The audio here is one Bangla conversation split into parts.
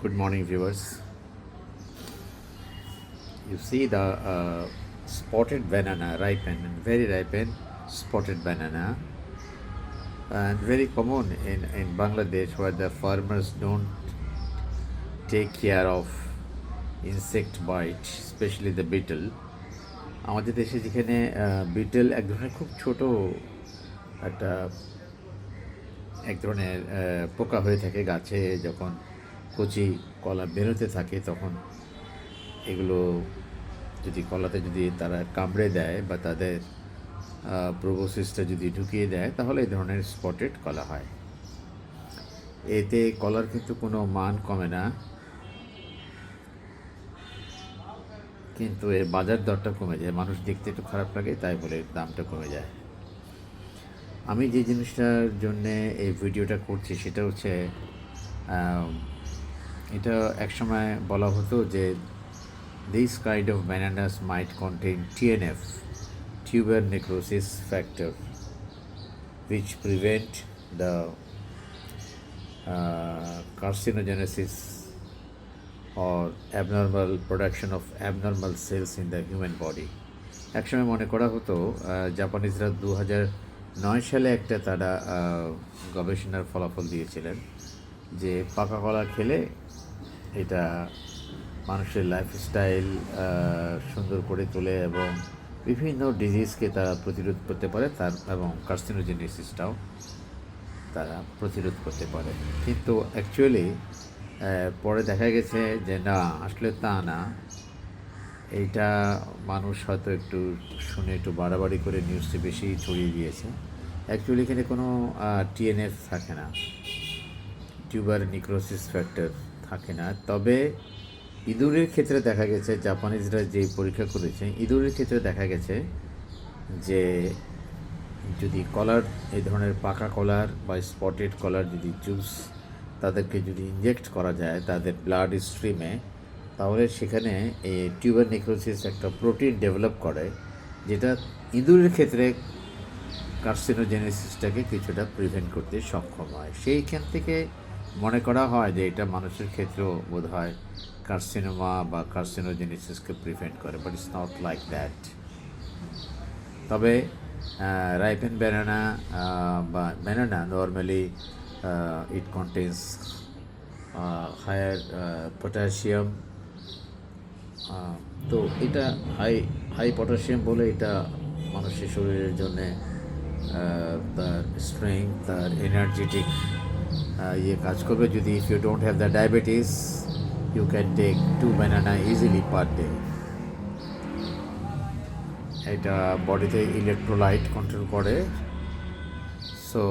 Good morning, viewers. You see the spotted banana, ripened and very ripened spotted banana, and very common in Bangladesh, where the farmers don't take care of insect bite, especially the beetle. আমাদের দেশে যেখানে বিটেল এক ধরনের খুব ছোট একটা এক ধরনের পোকা হয়ে থাকে গাছে, যখন কচি কলা বেরোতে থাকে তখন এগুলো যদি কলাতে যদি তারা কামড়ে দেয় বা তাদের প্রোবোসিসটা যদি ঢুকিয়ে দেয়, তাহলে এই ধরনের স্পটেড কলা হয়। এতে কলার কিন্তু কোনো মান কমে না, কিন্তু এর বাজার দরটা কমে যায়। মানুষ দেখতে একটু খারাপ লাগে, তাই বলে দামটা কমে যায়। আমি যে জিনিসটার জন্যে এই ভিডিওটা করছি সেটা হচ্ছে, এটা একসময় বলা হতো যে this kind of bananas might contain TNF, tuber necrosis factor, which prevent the carcinogenesis or abnormal production of abnormal cells in the human body. একসময় মনে করা হতো, জাপানিজরা 2009 সালে একটা তারা গবেষণার ফলাফল দিয়েছিলেন যে পাকা কলা খেলে এটা মানুষের লাইফস্টাইল সুন্দর করে তোলে এবং বিভিন্ন ডিজিজকে তারা প্রতিরোধ করতে পারে, এবং কার্সিনোজেনেসিসটাও তারা প্রতিরোধ করতে পারে। কিন্তু অ্যাকচুয়ালি পরে দেখা গেছে যে না, আসলে তা না। এইটা মানুষ হয়তো একটু শুনে একটু বাড়াবাড়ি করে নিউজটি বেশি ছড়িয়ে দিয়েছে। অ্যাকচুয়ালি এখানে কোনো TNF থাকে না, টিউবার নিক্রোসিস ফ্যাক্টর থাকে না। তবে ইঁদুরের ক্ষেত্রে দেখা গেছে, জাপানিজরা যে পরীক্ষা করেছে, ইঁদুরের ক্ষেত্রে দেখা গেছে যে যদি কলার, এই ধরনের পাকা কলার বা স্পটেড কলার যদি জুস তাদেরকে যদি ইনজেক্ট করা যায় তাদের ব্লাড স্ট্রিমে, তাহলে সেখানে এই টিউবার নিক্রোসিস একটা প্রোটিন ডেভেলপ করে, যেটা ইঁদুরের ক্ষেত্রে কার্সিনোজেনেসিসটাকে কিছুটা প্রিভেন্ট করতে সক্ষম হয়। সেইখান থেকে মনে করা হয় যে এটা মানুষের ক্ষেত্রেও বোধ হয় কার্সিনোমা বা কার্সিনোজেনেসিসকে প্রিভেন্ট করে, but it's not like that. তবে রাইপেন ব্যানানা বা banana normally it contains higher potassium. তো এটা হাই পটাশিয়াম বলে এটা মানুষের শরীরের জন্যে তার স্ট্রেংথ, তার এনার্জেটিক ইয়ে কাজ করবে। যদি if you don't have the diabetes, you can take 2 banana easily per day. এটা বডিতে ইলেকট্রোলাইট কন্ট্রোল করে। So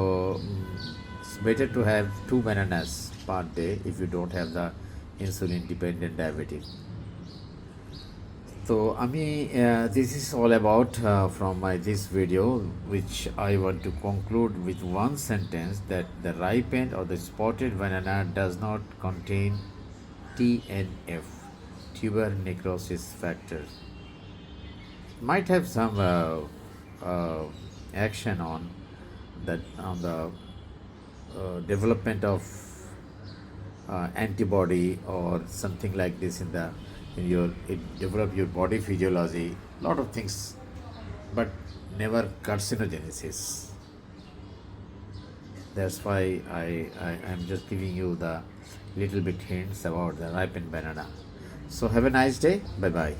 it's better to have 2 bananas per day if you don't have the insulin dependent diabetic. So this is all about from this video, which I want to conclude with one sentence, that the ripened or the spotted banana does not contain TNF, tuber necrosis factor. Might have some action on the development of antibody or something like this it develop your body physiology, lot of things, but never carcinogenesis. That's why I'm just giving you the little bit hints about the ripened banana. So have a nice day. Bye bye.